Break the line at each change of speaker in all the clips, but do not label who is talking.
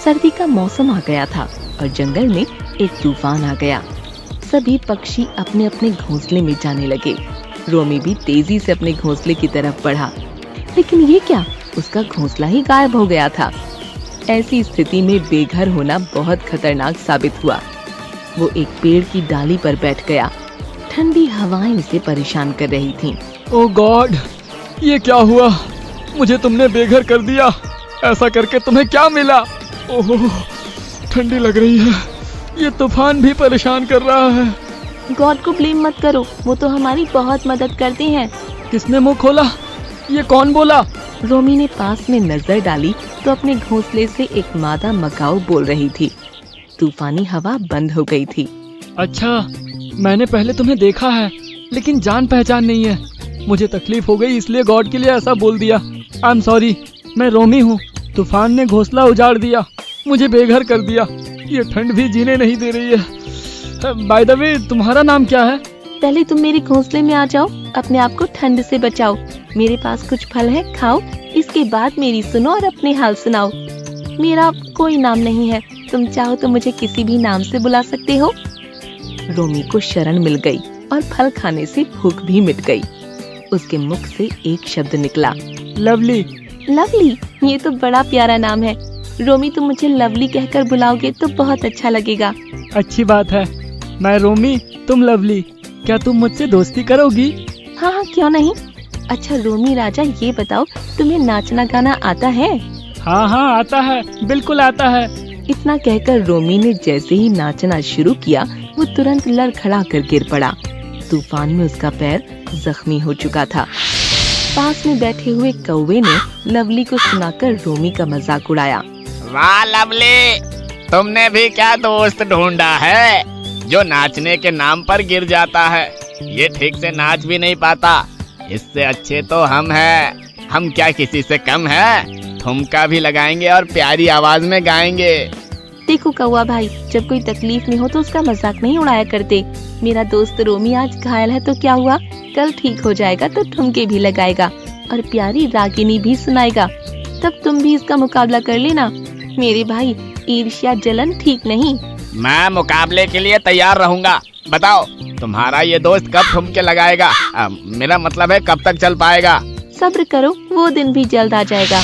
सर्दी का मौसम आ गया था और जंगल में एक तूफान आ गया। सभी पक्षी अपने अपने घोंसले में जाने लगे। रोमी भी तेजी से अपने घोंसले की तरफ बढ़ा, लेकिन ये क्या, उसका घोंसला ही गायब हो गया था। ऐसी स्थिति में बेघर होना बहुत खतरनाक साबित हुआ। वो एक पेड़ की डाली पर बैठ गया। ठंडी हवाएं उसे परेशान कर रही थीं।
ओह गॉड, ये क्या हुआ? मुझे तुमने बेघर कर दिया। ऐसा करके तुम्हें क्या मिला? ओह, ठंडी लग रही है। ये तूफान भी परेशान कर रहा है।
गॉड को ब्लेम मत करो, वो तो हमारी बहुत मदद करते हैं।
किसने मुंह खोला? ये कौन बोला?
रोमी ने पास में नजर डाली तो अपने घोंसले से एक मादा मकाऊ बोल रही थी। तूफानी हवा बंद हो गई थी।
अच्छा, मैंने पहले तुम्हें देखा है, लेकिन जान पहचान नहीं है। मुझे तकलीफ हो गई, इसलिए गॉड के लिए ऐसा बोल दिया। I am sorry. मैं रोमी हूँ। तूफान ने घोंसला उजाड़ दिया, मुझे बेघर कर दिया। ये ठंड भी जीने नहीं दे रही है। बाय द वे, तुम्हारा नाम क्या है?
पहले तुम मेरे घोंसले में आ जाओ, अपने आप को ठंड से बचाओ। मेरे पास कुछ फल है, खाओ। इसके बाद मेरी सुनो और अपने हाल सुनाओ। मेरा कोई नाम नहीं है, तुम चाहो तो मुझे किसी भी नाम से बुला सकते हो। रोमी को शरण मिल गई और फल खाने से भूख भी मिट गई। उसके मुख से एक शब्द निकला,
लवली।
लवली, ये तो बड़ा प्यारा नाम है। रोमी, तुम मुझे लवली कहकर बुलाओगे तो बहुत अच्छा लगेगा।
अच्छी बात है। मैं रोमी, तुम लवली। क्या तुम मुझसे दोस्ती करोगी?
हाँ हाँ, क्यों नहीं। अच्छा रोमी राजा, ये बताओ, तुम्हें नाचना गाना आता है?
हाँ हाँ, आता है, बिल्कुल आता है।
इतना कहकर रोमी ने जैसे ही नाचना शुरू किया, वो तुरंत लड़खड़ा कर गिर पड़ा। तूफान में उसका पैर जख्मी हो चुका था। पास में बैठे हुए कौवे ने लवली को सुनाकर रोमी का मजाक उड़ाया।
वाह लवली, तुमने भी क्या दोस्त ढूंढा है जो नाचने के नाम पर गिर जाता है। ये ठीक से नाच भी नहीं पाता। इससे अच्छे तो हम हैं। हम क्या किसी से कम हैं? ठुमका भी लगाएंगे और प्यारी आवाज में गाएंगे।
देखो कौवा भाई, जब कोई तकलीफ में हो तो उसका मजाक नहीं उड़ाया करते। मेरा दोस्त रोमी आज घायल है तो क्या हुआ, कल ठीक हो जाएगा तो ठुमके भी लगाएगा और प्यारी रागिनी भी सुनाएगा। तब तुम भी इसका मुकाबला कर लेना। मेरे भाई, ईर्ष्या जलन ठीक नहीं।
मैं मुकाबले के लिए तैयार रहूंगा। बताओ, तुम्हारा ये दोस्त कब ठुमके लगाएगा? मेरा मतलब है, कब तक चल पाएगा?
सब्र करो, वो दिन भी जल्द आ जाएगा।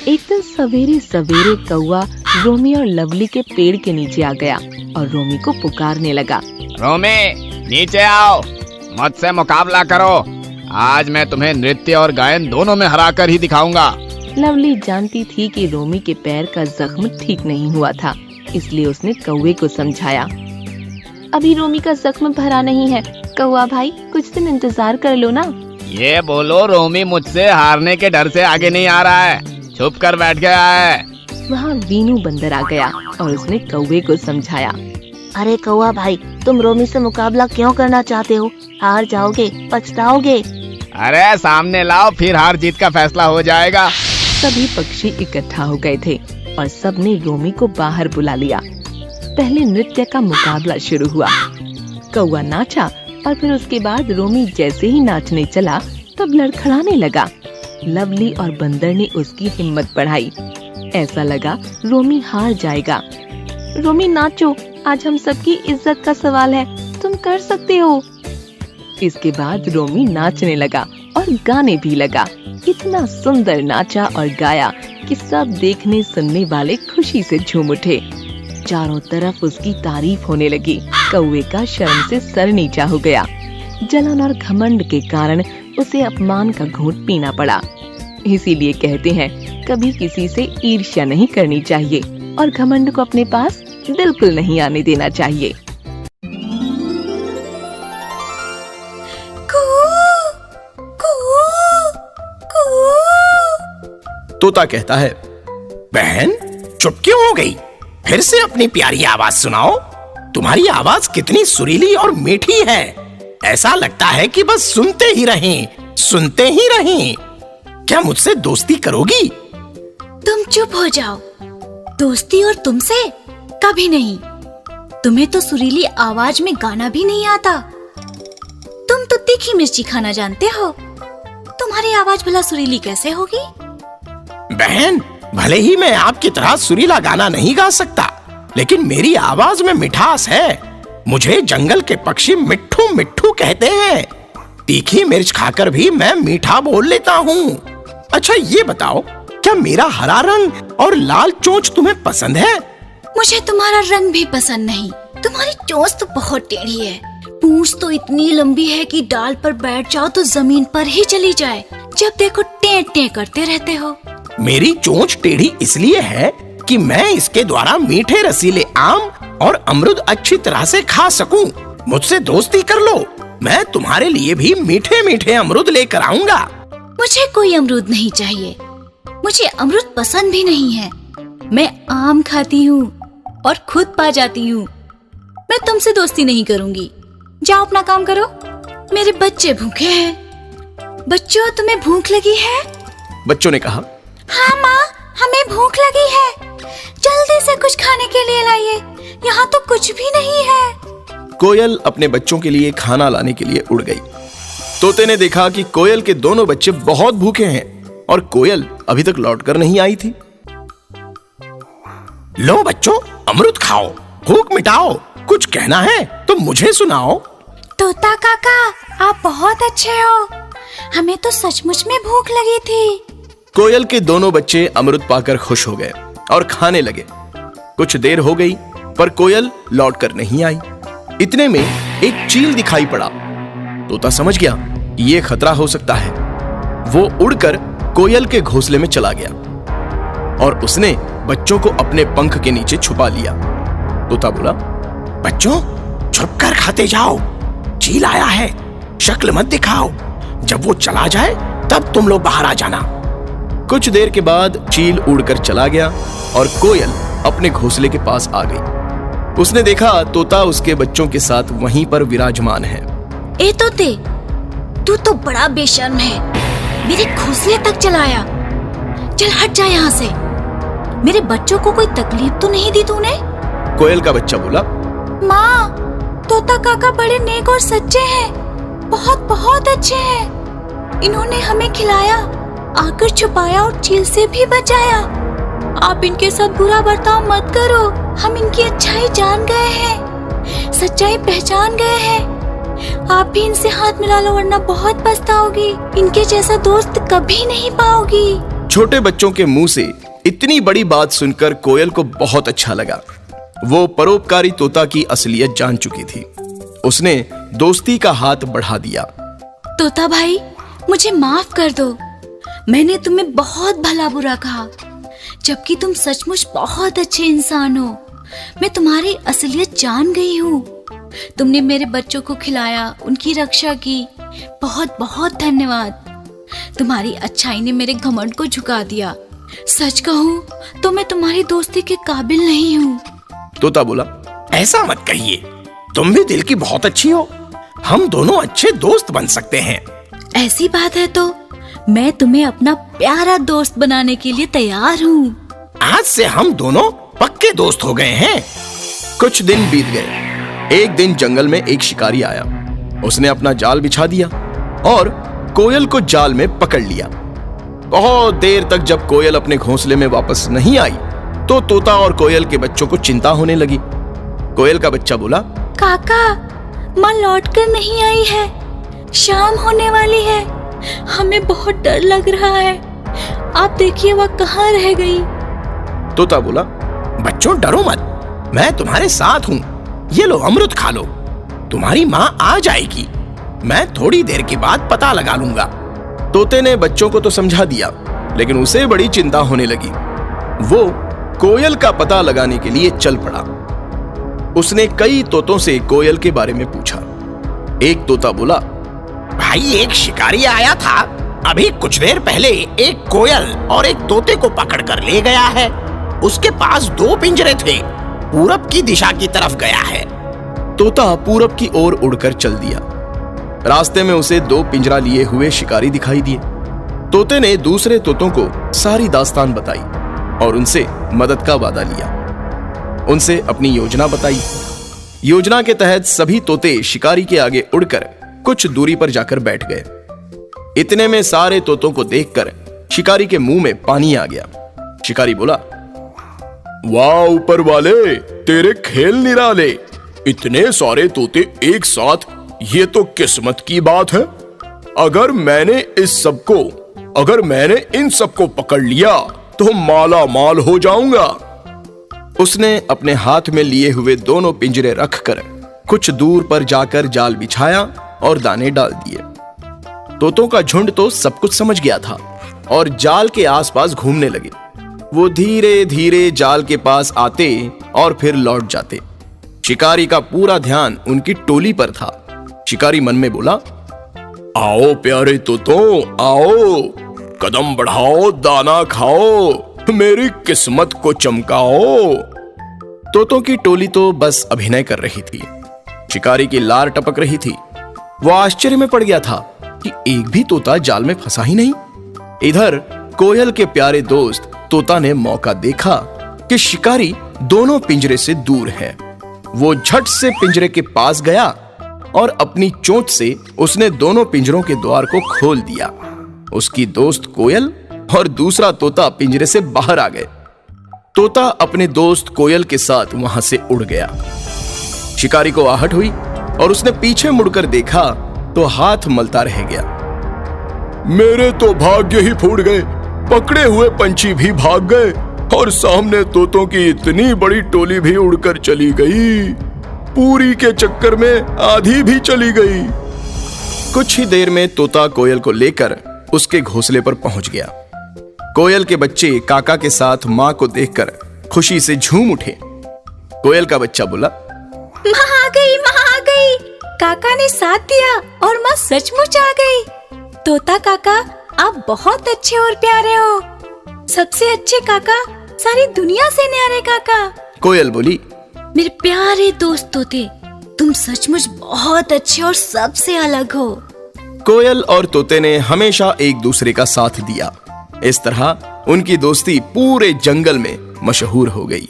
एक दिन सवेरे सवेरे कौवा रोमी और लवली के पेड़ के नीचे आ गया और रोमी को पुकारने लगा।
रोमी, नीचे आओ, मुझसे मुकाबला करो। आज मैं तुम्हें नृत्य और गायन दोनों में हरा कर ही दिखाऊंगा।
लवली जानती थी कि रोमी के पैर का जख्म ठीक नहीं हुआ था, इसलिए उसने कौवे को समझाया। अभी रोमी का जख्म भरा नहीं है, कौवा भाई कुछ दिन इंतजार कर लो ना।
ये बोलो, रोमी मुझसे हारने के डर से आगे नहीं आ रहा है, छुप कर बैठ गया है।
वहाँ वीनू बंदर आ गया और उसने कौवे को समझाया।
अरे कौवा भाई, तुम रोमी से मुकाबला क्यों करना चाहते हो? हार जाओगे, पछताओगे।
अरे सामने लाओ, फिर हार जीत का फैसला हो जाएगा।
सभी पक्षी इकट्ठा हो गए थे और सबने रोमी को बाहर बुला लिया। पहले नृत्य का मुकाबला शुरू हुआ। कौवा नाचा और फिर उसके बाद रोमी जैसे ही नाचने चला तब लड़खड़ाने लगा। लवली और बंदर ने उसकी हिम्मत बढ़ाई। ऐसा लगा रोमी हार जाएगा। रोमी नाचो, आज हम सबकी इज्जत का सवाल है, तुम कर सकते हो। इसके बाद रोमी नाचने लगा और गाने भी लगा। इतना सुंदर नाचा और गाया कि सब देखने सुनने वाले खुशी से झूम उठे। चारों तरफ उसकी तारीफ होने लगी। कौवे का शर्म से सर नीचा हो गया। जलन और घमंड के कारण उसे अपमान का घूंट पीना पड़ा। इसीलिए कहते हैं, कभी किसी से ईर्ष्या नहीं करनी चाहिए और घमंड को अपने पास बिल्कुल नहीं आने देना चाहिए।
तोता कहता है, बहन चुप क्यों हो गई? फिर से अपनी प्यारी आवाज सुनाओ। तुम्हारी आवाज कितनी सुरीली और मीठी है। ऐसा लगता है कि बस सुनते ही रहें, सुनते ही रहें। क्या मुझसे दोस्ती करोगी?
तुम चुप हो जाओ। दोस्ती और तुमसे कभी नहीं। तुम्हें तो सुरीली आवाज में गाना भी नहीं आता। तुम तो तीखी मिर्ची खाना जानते हो। तुम्हारी आवाज भला सुरीली कैसे होगी?
बहन, भले ही मैं आपकी तरह सुरीला गाना नहीं गा सकता, लेकिन मेरी आवाज में मिठास है। मुझे जंगल के पक्षी मिट्ठू मिट्ठू कहते हैं। तीखी मिर्च खाकर भी मैं मीठा बोल लेता हूँ। अच्छा ये बताओ, क्या मेरा हरा रंग और लाल चोंच तुम्हें पसंद है?
मुझे तुम्हारा रंग भी पसंद नहीं। तुम्हारी चोंच तो बहुत टेढ़ी है। पूंछ तो इतनी लंबी है कि डाल पर बैठ जाओ तो जमीन पर ही चली जाए। जब देखो टें टें करते रहते हो।
मेरी चोंच टेढ़ी इसलिए है कि मैं इसके द्वारा मीठे रसीले आम और अमरूद अच्छी तरह से खा सकूं। मुझसे दोस्ती कर लो, मैं तुम्हारे लिए भी मीठे मीठे अमरूद लेकर आऊंगा।
मुझे कोई अमरूद नहीं चाहिए। मुझे अमरूद पसंद भी नहीं है। मैं आम खाती हूँ और खुद पा जाती हूँ। मैं तुमसे दोस्ती नहीं करूँगी। जाओ अपना काम करो। मेरे बच्चे भूखे हैं। बच्चों, तुम्हें भूख लगी है?
बच्चों ने कहा,
हाँ माँ, हमें भूख लगी है। जल्दी से कुछ खाने के लिए लाइए। यहाँ तो कुछ भी नहीं है।
कोयल अपने बच्चों के लिए खाना लाने के लिए उड़ गई। तोते ने देखा कि कोयल के दोनों बच्चे बहुत भूखे हैं और कोयल अभी तक लौटकर नहीं आई थी। लो बच्चों, अमरूद खाओ, भूख मिटाओ। कुछ कहना है तो मुझे सुनाओ।
तोता काका, आप बहुत अच्छे हो। हमें तो सचमुच में भूख लगी थी।
कोयल के दोनों बच्चे अमरूद पाकर खुश हो गए और खाने लगे। कुछ देर हो गई पर कोयल लौटकर नहीं आई। इतने में एक चील दिखाई पड़ा। तोता समझ गया ये खतरा हो सकता है। वो उड़कर कोयल के घोंसले में चला गया और उसने बच्चों को अपने पंख के नीचे छुपा लिया। तोता बोला, बच्चों छुपकर खाते जाओ, चील आया है, शक्ल मत दिखाओ। जब वो चला जाए तब तुम लोग बाहर आ जाना। कुछ देर के बाद चील उड़कर चला गया और कोयल अपने घोंसले के पास आ गई। उसने देखा तोता उसके बच्चों के साथ वहीं पर विराजमान है।
ए तोते, तू तो बड़ा बेशर्म है। मेरे घोंसले तक चलाया। चल हट जा यहाँ से। मेरे बच्चों को कोई तकलीफ तो नहीं दी तूने?
कोयल का बच्चा बोला,
माँ, तोता काका बड़े नेक और सच्चे हैं। बहुत बहुत अच्छे हैं। इन्होंने हमें खिलाया, आकर छुपाया और चील से भी बचाया। आप इनके साथ बुरा बर्ताव मत करो। हम इनकी अच्छाई जान गए हैं, सच्चाई पहचान गए हैं। आप भी इनसे हाथ मिला लो वरना बहुत पछताओगी। इनके जैसा दोस्त कभी नहीं पाओगी।
छोटे बच्चों के मुंह से इतनी बड़ी बात सुनकर कोयल को बहुत अच्छा लगा। वो परोपकारी तोता की असलियत जान चुकी थी। उसने दोस्ती का हाथ बढ़ा दिया।
तोता भाई, मुझे माफ कर दो। मैंने तुम्हें बहुत भला बुरा कहा, जबकि तुम सचमुच बहुत अच्छे इंसान हो। मैं तुम्हारी असलियत जान गई हूँ। तुमने मेरे बच्चों को खिलाया, उनकी रक्षा की। बहुत बहुत धन्यवाद। तुम्हारी अच्छाई ने मेरे घमंड को झुका दिया। सच कहूँ तो मैं तुम्हारी दोस्ती के काबिल नहीं हूँ।
तोता बोला, ऐसा मत कहिए, तुम भी दिल की बहुत अच्छी हो। हम दोनों अच्छे दोस्त बन सकते हैं।
ऐसी बात है तो मैं तुम्हें अपना प्यारा दोस्त बनाने के लिए तैयार हूँ।
आज से हम दोनों पक्के दोस्त हो गए हैं। कुछ दिन बीत गए। एक दिन जंगल में एक शिकारी आया। उसने अपना जाल बिछा दिया और कोयल को जाल में पकड़ लिया। बहुत देर तक जब कोयल अपने घोंसले में वापस नहीं आई तो तोता और कोयल के बच्चों को चिंता होने लगी। कोयल का बच्चा बोला,
काका, माँ लौट कर नहीं आई है। शाम होने वाली है। हमें बहुत डर लग रहा है। आप देखिए वह कहाँ रह गई।
तोता बोला, बच्चों डरो मत, मैं तुम्हारे साथ हूँ। ये लो अमरूद खा लो। तुम्हारी माँ आ जाएगी। मैं थोड़ी देर के बाद पता लगा लूंगा। तोते ने बच्चों को तो समझा दिया, लेकिन उसे बड़ी चिंता होने लगी। वो कोयल का पता लगाने के लिए चल पड़ा। उसने कई तोतों से कोयल के बारे में पूछा। एक तोता बोला, भाई एक शिकारी आया था। अभी कुछ देर पहले एक कोयल और एक तोते को पकड़ कर ले गया है। उसके पास 2 पिंजरे थे। पूरब की दिशा की तरफ गया है। तोता पूरब की ओर उड़कर चल दिया। रास्ते में उसे 2 पिंजरा लिए हुए शिकारी दिखाई दिए। तोते ने दूसरे तोतों को सारी दास्तान बताई और उनसे मदद का वादा लिया। उनसे अपनी योजना बताई। योजना के तहत सभी तोते शिकारी के आगे उड़कर कुछ दूरी पर जाकर बैठ गए। इतने में सारे तोतों को देखकर शिकारी के मुंह में पानी आ गया। शिकारी बोला, वाह ऊपर वाले, तेरे खेल निराले, इतने सारे तोते एक साथ, ये तो किस्मत की बात है। अगर मैंने इन सबको पकड़ लिया तो माला माल हो जाऊंगा। उसने अपने हाथ में लिए हुए दोनों पिंजरे रखकर कुछ दूर पर जाकर जाल बिछाया और दाने डाल दिए। तोतों का झुंड तो सब कुछ समझ गया था और जाल के आसपास घूमने लगे। वो धीरे धीरे जाल के पास आते और फिर लौट जाते। शिकारी का पूरा ध्यान उनकी टोली पर था। शिकारी मन में बोला, आओ प्यारे तोतों, आओ, कदम बढ़ाओ, दाना खाओ, मेरी किस्मत को चमकाओ। तोतों की टोली तो बस अभिनय कर रही थी। शिकारी की लार टपक रही थी। वो आश्चर्य में पड़ गया था कि एक भी तोता जाल में फंसा ही नहीं। इधर कोयल के प्यारे दोस्त तोता ने मौका देखा कि शिकारी दोनों पिंजरे से दूर है। वो झट से पिंजरे के पास गया और अपनी चोंच से उसने दोनों पिंजरों के द्वार को खोल दिया। उसकी दोस्त कोयल और दूसरा तोता पिंजरे से बाहर आ गए। तोता अपने दोस्त कोयल के साथ वहां से उड़ गया। शिकारी को आहट हुई और उसने पीछे मुड़कर देखा तो हाथ मलता रह गया। मेरे तो भाग्य ही फूट गए, पकड़े हुए पंछी भी भाग गए और सामने तोतों की इतनी बड़ी टोली भी उड़कर चली गई। पूरी के चक्कर में आधी भी चली गई। कुछ ही देर में तोता कोयल को लेकर उसके घोंसले पर पहुंच गया। कोयल के बच्चे काका के साथ मां को देखकर खुशी से झूम उठे। कोयल का बच्चा बोला,
माँ आ गई, माँ आ गई। काका ने साथ दिया और माँ सचमुच आ गई। तोता काका, आप बहुत अच्छे और प्यारे हो, सबसे अच्छे काका, सारी दुनिया से न्यारे काका।
कोयल बोली,
मेरे प्यारे दोस्त तोते, तुम सचमुच बहुत अच्छे और सबसे अलग हो।
कोयल और तोते ने हमेशा एक दूसरे का साथ दिया। इस तरह उनकी दोस्ती पूरे जंगल में मशहूर हो गई।